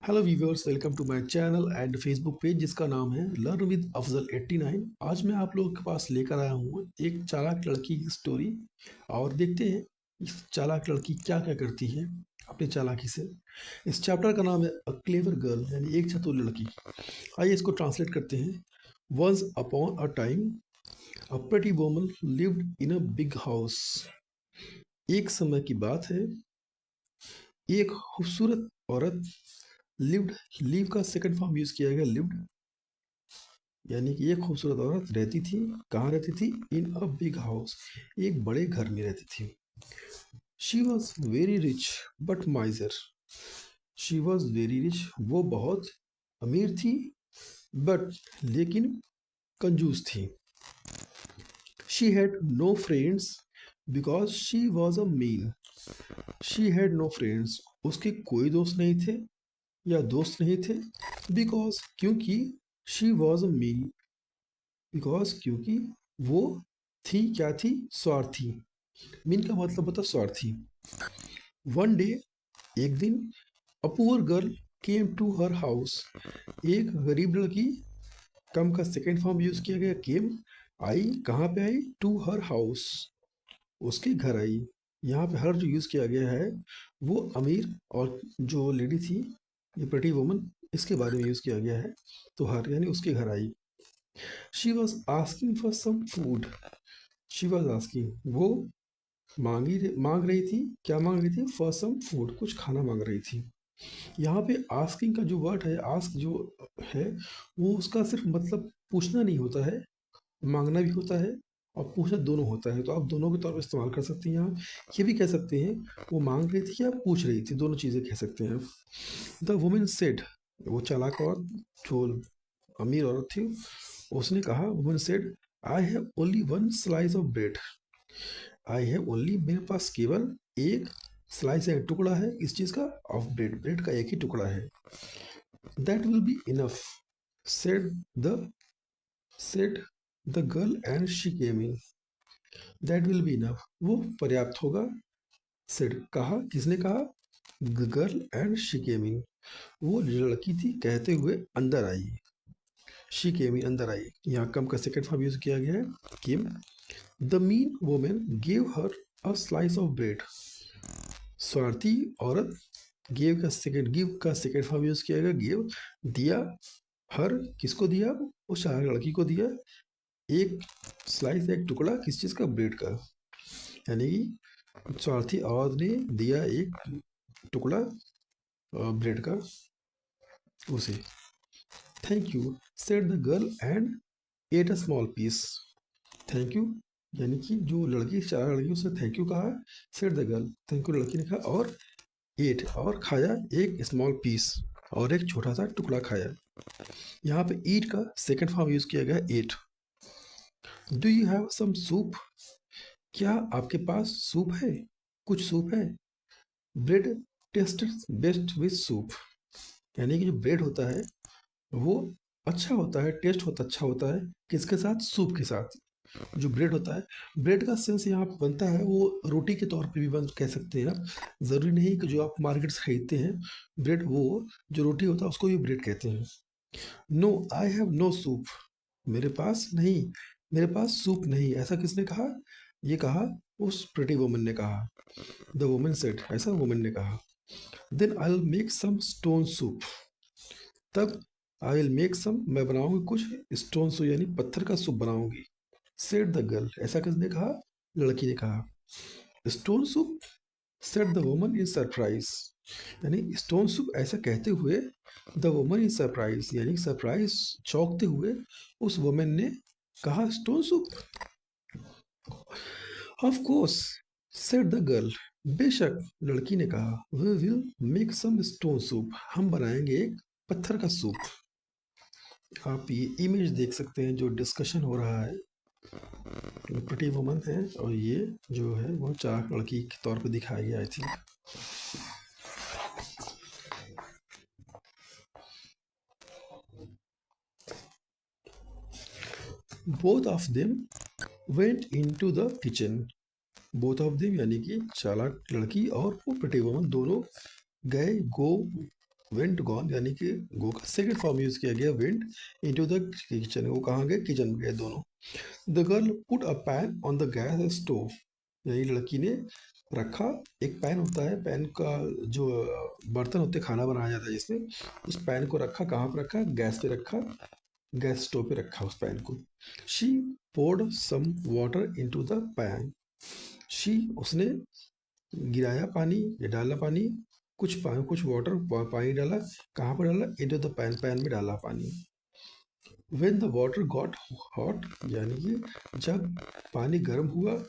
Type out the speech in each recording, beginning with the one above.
Hello viewers, welcome to my channel and Facebook page जिसका नाम है लर्न विद अफजल 89। आज मैं आप लोगों के पास लेकर आया हूँ एक चालाक लड़की की स्टोरी। और देखते हैं इस चालाक लड़की क्या क्या करती है अपनी चालाकी से। इस चैप्टर का नाम है अ क्लेवर गर्ल, यानी एक चतुर लड़की। आइए इसको ट्रांसलेट करते हैं। Once upon a time a pretty woman lived in a big house. एक समय की बात है, एक खूबसूरत औरत लिव्ड। लिव का सेकंड फॉर्म यूज किया गया लिव्ड, यानी कि एक खूबसूरत औरत रहती थी। कहाँ रहती थी? इन अ बिग हाउस, एक बड़े घर में रहती थी। She was very rich but miser. She was very rich, वो बहुत अमीर थी, बट लेकिन कंजूस थी। She had no friends because she was a male. She had no friends, उसके कोई दोस्त नहीं थे या दोस्त नहीं थे। बिकॉज क्योंकि she was a male, because क्योंकि वो थी, क्या थी? स्वार्थी। मीन का मतलब होता स्वार्थी। वन डे, एक दिन, a poor girl came to her house. एक गरीब लड़की, कम का सेकेंड फॉर्म यूज किया गया केम। आई, कहाँ पे आई? टू हर हाउस, उसके घर आई। यहाँ पे हर जो यूज किया गया है वो अमीर और जो लेडी थी, ये प्रेटी वुमन, इसके बारे में यूज किया गया है। तो हर यानी उसके घर आई। She was asking for some food. She was asking, वो मांग रही थी। क्या मांग रही थी? फॉर सम फूड, कुछ खाना मांग रही थी। यहाँ पे आस्किंग का जो वर्ड है, आस्क जो है, वो उसका सिर्फ मतलब पूछना नहीं होता है, मांगना भी होता है और पूछना दोनों होता है। तो आप दोनों के तौर पर इस्तेमाल कर सकते हैं। यहाँ ये भी कह सकते हैं वो मांग रही थी या पूछ रही थी, दोनों चीज़ें कह सकते हैं। द वुमेन सेड, वो चालाक और जो अमीर औरत थी, उसने कहा, women said, I have only one slice of bread. I have only, मेरे पास केवल एक स्लाइस, एक टुकड़ा है इस चीज़ का, ऑफ ब्रेड, ब्रेड का एक ही टुकड़ा है। That will be enough, said the said the girl and she came in. That will be enough, वो पर्याप्त होगा। सेड, कहा, किसने कहा? गर्ल एंड शी केम इन, वो लड़की थी कहते हुए अंदर आई। शी केम इन, अंदर आई। यहाँ कम का सेकंड फॉर्म यूज किया गया है came. The mean women give her a slice of bread. स्वार्थी औरत, गिव का सेकंड फॉर्म यूज किया गया गिव, दिया। हर, किसको दिया? उस लड़की को दिया एक स्लाइस, एक टुकड़ा, किस चीज का? ब्रेड का। यानी कि स्वार्थी औरत ने दिया एक टुकड़ा ब्रेड का उसे। Thank you, said the girl and ate a small piece. Thank you, यानी कि जो लड़की, चार लड़की, उसने थैंक यू कहा। Said the girl, thank you लड़की ने कहा, और एट, और खाया एक स्मॉल पीस, और एक छोटा सा टुकड़ा खाया। यहाँ पे ईट का सेकंड फॉर्म यूज किया गया ate. Do you have some soup? क्या आपके पास सूप है? कुछ सूप है? Bread taste best with soup, यानी कि जो ब्रेड होता है वो अच्छा होता है, टेस्ट होता अच्छा होता है, किसके साथ? सूप के साथ। जो ब्रेड होता है, ब्रेड का सेंस यहाँ पे बनता है वो रोटी के तौर पे भी बन कह सकते हैं आप। ज़रूरी नहीं कि जो आप मार्केट से खरीदते हैं ब्रेड, वो जो रोटी होता है उसको भी ब्रेड कहते हैं। No, I have no soup, मेरे पास नहीं, मेरे पास सूप नहीं, ऐसा किसने कहा? ये कहा उस प्रिटी वुमन ने कहा। द वुमन सेड, ऐसा वुमन ने कहा। Then I will make some stone soup, तब आई विल मेक सम, मैं बनाऊंगी कुछ स्टोन सूप, यानी पत्थर का सूप बनाऊंगी। सेड द गर्ल, ऐसा किसने कहा? लड़की ने कहा। Stone soup, said the woman in surprise, यानी स्टोन सूप ऐसा कहते हुए द वुमन इन सरप्राइज, यानी सरप्राइज, चौंकते हुए उस वुमन ने कहा stone soup. Of course, said the girl, बेशक, लड़की ने कहा। We will make some stone soup, हम बनाएंगे एक पत्थर का सूप। आप ये इमेज देख सकते हैं जो डिस्कशन हो रहा है। प्रिटी वुमन है और ये जो है वो चार लड़की के तौर पे दिखाया गया, I think. Both of them went into the kitchen. Both of them यानी कि चालाक लड़की और वो प्रिटी वुमन दोनों गए, गो वेंट गॉन यानी कि गो का सेकंड फॉर्म यूज किया गया वेंट इनटू द किचन, वो कहाँ गए, किचन में गए दोनों। The girl put a pan on the gas stove, यानी लड़की ने रखा, एक पैन होता है, पैन का जो बर्तन होते हैं खाना बनाया जाता है जिसमें, उस पैन को रखा, कहाँ पर रखा, गैस पे रखा, गैस स्टोव पे रखा उस पैन को। She poured some water into the pan, she उसने गिराया पानी या डाला पानी, कुछ वाटर पानी डाला, कहाँ पर डाला, इनटू द पैन, पैन में डाला पानी। When the water got hot, यानी कि जब पानी गर्म हुआ,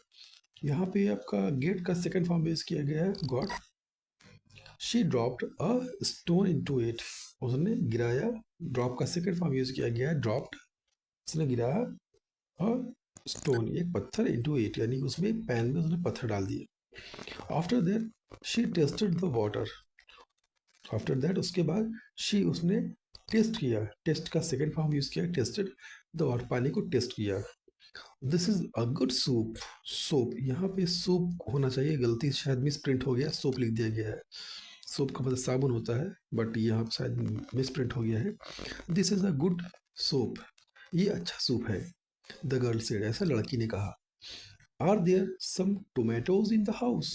यहाँ पे आपका गेट का सेकंड फॉर्म यूज किया गया है got. She dropped a stone into it, उसने गिराया, ड्रॉप का सेकंड फॉर्म यूज किया गया है ड्रॉप्ड, उसने गिराया अ स्टोन, एक पत्थर इनटू इट, यानी कि उसमें पैन में उसने पत्थर डाल दिया। After that she tested the water, after that उसके बाद शी उसने टेस्ट किया, टेस्ट का सेकंड फॉर्म यूज किया टेस्टेड द वाटर, पानी को टेस्ट किया। This is a good soup, soap, यहाँ पे सूप होना चाहिए, गलती से शायद मिस प्रिंट हो गया, सोप लिख दिया गया है। सोप का मतलब साबुन होता है, बट यहाँ शायद मिस प्रिंट हो गया है। This is a good soap, ये अच्छा सूप है। द गर्ल सेड, ऐसा लड़की ने कहा। Are there some tomatoes in the house,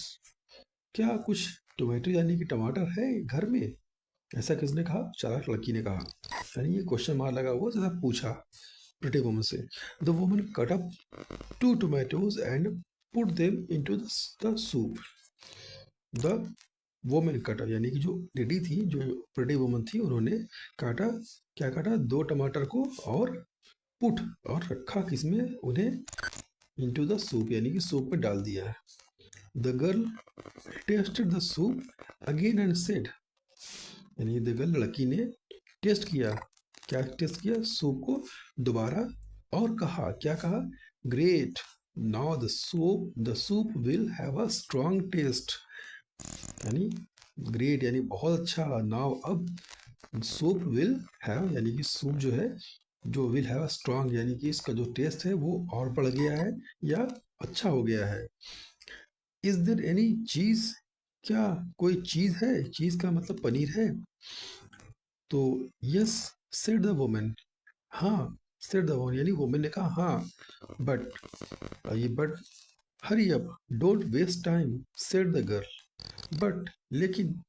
क्या कुछ टोमेटो यानी कि टमाटर है घर में, ऐसा किसने कहा, चालाक लड़की ने कहा, यानी ये क्वेश्चन मार्क लगा हुआ, जैसा पूछा प्रिटी वुमन से। The woman cut up two tomatoes and put them into the soup. The woman कटा, यानी कि जो लेडी थी, जो प्रेटी वुमन थी, उन्होंने काटा, क्या काटा, दो टमाटर को, और पुट, और रखा किसमें, उन्हें, इनटू द सूप, यानी कि सूप में डाल दिया। The girl tasted the soup again and said, यानी द गर्ल लड़की ने टेस्ट किया, क्या टेस्ट किया, सूप को दोबारा, और कहा, क्या कहा, great, now the soup will have a strong taste, यानी ग्रेट यानी बहुत अच्छा, नाउ अब सूप विल हैव, यानी कि सूप जो है, जो विल हैव अ स्ट्रॉन्ग, यानी कि इसका जो टेस्ट है वो और बढ़ गया है या अच्छा हो गया है। इज देयर एनी चीज, क्या कोई चीज है, चीज का मतलब पनीर है, तो यस सेड द वुमन, हाँ, सेड द वुमन, यानी वुमन ने कहा हाँ, बट, ये but, hurry up, don't waste time, said the girl, but लेकिन,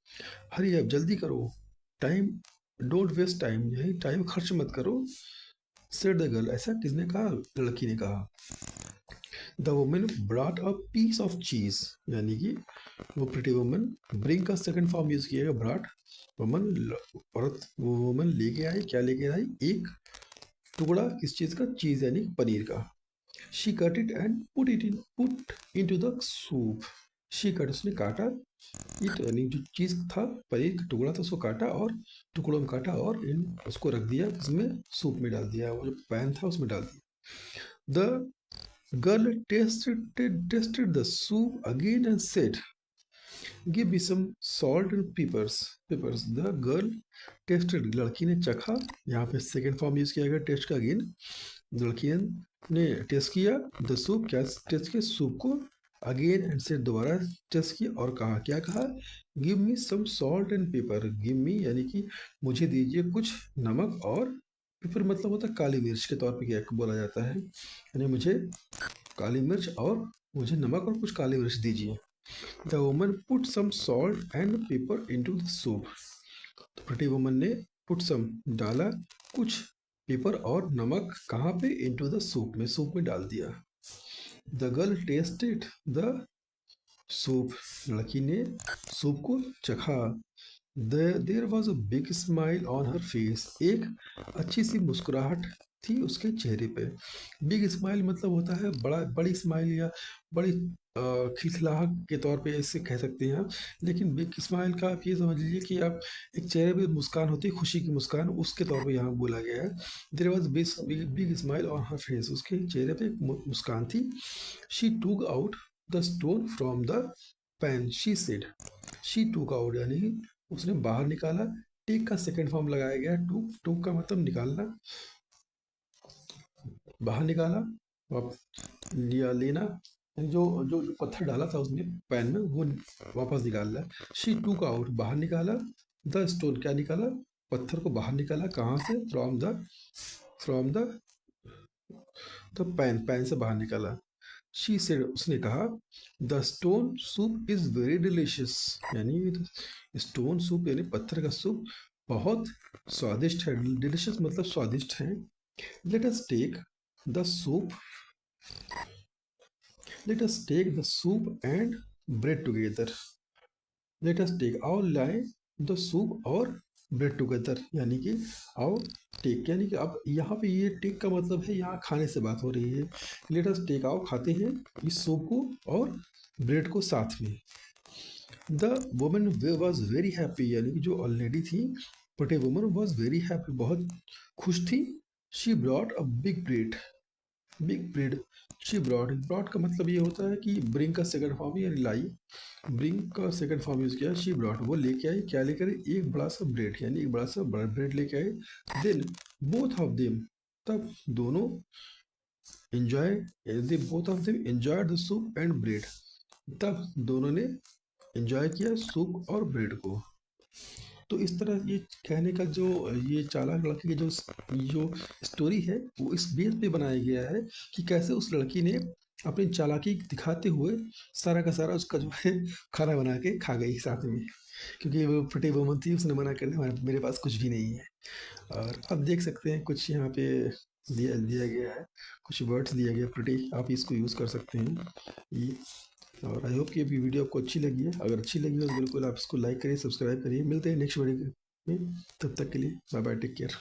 हरी अप, जल्दी करो, टाइम, डोंट वेस्ट टाइम, यही टाइम खर्च मत करो, सेड द गर्ल, ऐसा किसने कहा, लड़की ने कहा। The woman brought a piece of cheese, यानी कि वो प्रिटी वुमन, ब्रिंग का सेकंड फॉर्म यूज किया गया ब्रॉट, वुमन, औरत, वो वुमन लेके आई, क्या लेके आई, एक टुकड़ा किस चीज का, चीज यानी पनीर का। She cut it and put into the soup, she cut, उसने काटा, इट यानी जो चीज था, पनीर का टुकड़ा था, उसको काटा, और टुकड़ों में काटा, और इन उसको रख दिया, इसमें सूप में डाल दिया, वो जो पैन था उसमें डाल दिया। The girl tasted the soup again and said, give me some salt and peppers. The girl tasted, लड़की ने चखा, यहाँ पे सेकेंड फॉर्म यूज किया गया टेस्ट का अगेन, लड़की ने टेस्ट किया, द सूप, क्या टेस्ट किया, सूप को, अगेन एंड से दोबारा टेस्ट किया, और कहा, क्या कहा, give me some salt and pepper, give me यानी कि मुझे दीजिए कुछ नमक, और पेपर मतलब होता है काली मिर्च के तौर पे क्या बोला जाता है, यानी मुझे काली मिर्च, और मुझे नमक और कुछ काली मिर्च दीजिए। The woman put some salt and pepper into the soup, तो प्रिटी वुमन ने पुट सम, डाला कुछ, पेपर और नमक, कहाँ पे, इनटू द सूप में, सूप में डाल दिया। The girl tasted the soup, लड़की ने सूप को चखा। There was a big smile on her face, एक अच्छी सी मुस्कुराहट थी उसके चेहरे पे। बिग स्माइल मतलब होता है बड़ा, बड़ी स्माइल, या बड़ी खिलखिलाहट के तौर पे इसे कह सकते हैं आप, लेकिन बिग स्माइल का आप ये समझ लीजिए कि आप, एक चेहरे पे मुस्कान होती है, खुशी की मुस्कान, उसके तौर पे यहाँ बोला गया है। There was big smile on her face, उसके चेहरे पे एक मुस्कान थी। शी टूक out the stone from the pan, she said, she टूक आउट यानी उसने बाहर निकाला, टेक का सेकंड फॉर्म लगाया गया, टूक, टूक का मतलब निकालना, बाहर निकाला, लिया, लेना, जो जो पत्थर डाला था उसमें पैन में, वो वापस निकालना। शी टूक आउट, बाहर निकाला, द स्टोन क्या निकाला, पत्थर को बाहर निकाला, कहाँ से, फ्रॉम द पैन, पैन से बाहर निकाला। शी सेड, उसने कहा, the stone soup is very delicious, यानी स्टोन सूप यानी पत्थर का सूप बहुत स्वादिष्ट है। डिलिशियस मतलब स्वादिष्ट है। Let us take the soup let us take the soup and bread together. Let us take, आओ लाए, द सूप और ब्रेड टुगेदर, यानी कि आओ टेक, यानी कि अब यहाँ पे ये टेक का मतलब है यहाँ खाने से बात हो रही है। लेट अस टेक, आओ खाते हैं इस सूप को और ब्रेड को साथ में। The woman was very happy, यानी कि जो ऑलरेडी थी, but a woman was very happy, बहुत खुश थी। She brought a big bread. She brought का मतलब ये होता है कि ब्रिंग का सेकंड फॉर्म यानी लाई, ब्रिंग का सेकंड फॉर्म यूज किया। शी ब्रॉट, वो लेके आई, क्या लेकर आई, एक बड़ा सा ब्रेड, यानी एक बड़ा सा ब्रेड लेके आए। देन बोथ ऑफ देम, तब दोनों enjoy they both of them enjoy the soup and bread, तब दोनों ने एंजॉय किया सूप और ब्रेड को। तो इस तरह ये कहने का जो ये चालाक लड़की की जो जो स्टोरी है वो इस बेस पे बनाया गया है कि कैसे उस लड़की ने अपनी चालाकी दिखाते हुए सारा का सारा उसका जो है खाना बना के खा गई साथ में, क्योंकि वो फटे वुमन थी, उसने मना कर दिया मेरे पास कुछ भी नहीं है। और आप देख सकते हैं कुछ यहाँ पे दिया दिया गया है, कुछ वर्ड्स दिया गया प्रिटी, आप इसको यूज़ कर सकते हैं ये। और आई होप कि ये वीडियो आपको अच्छी लगी है। अगर अच्छी लगी हो तो बिल्कुल आप इसको लाइक करिए, सब्सक्राइब करिए। मिलते हैं नेक्स्ट वीडियो में, तब तक के लिए बाय बाय, टेक केयर।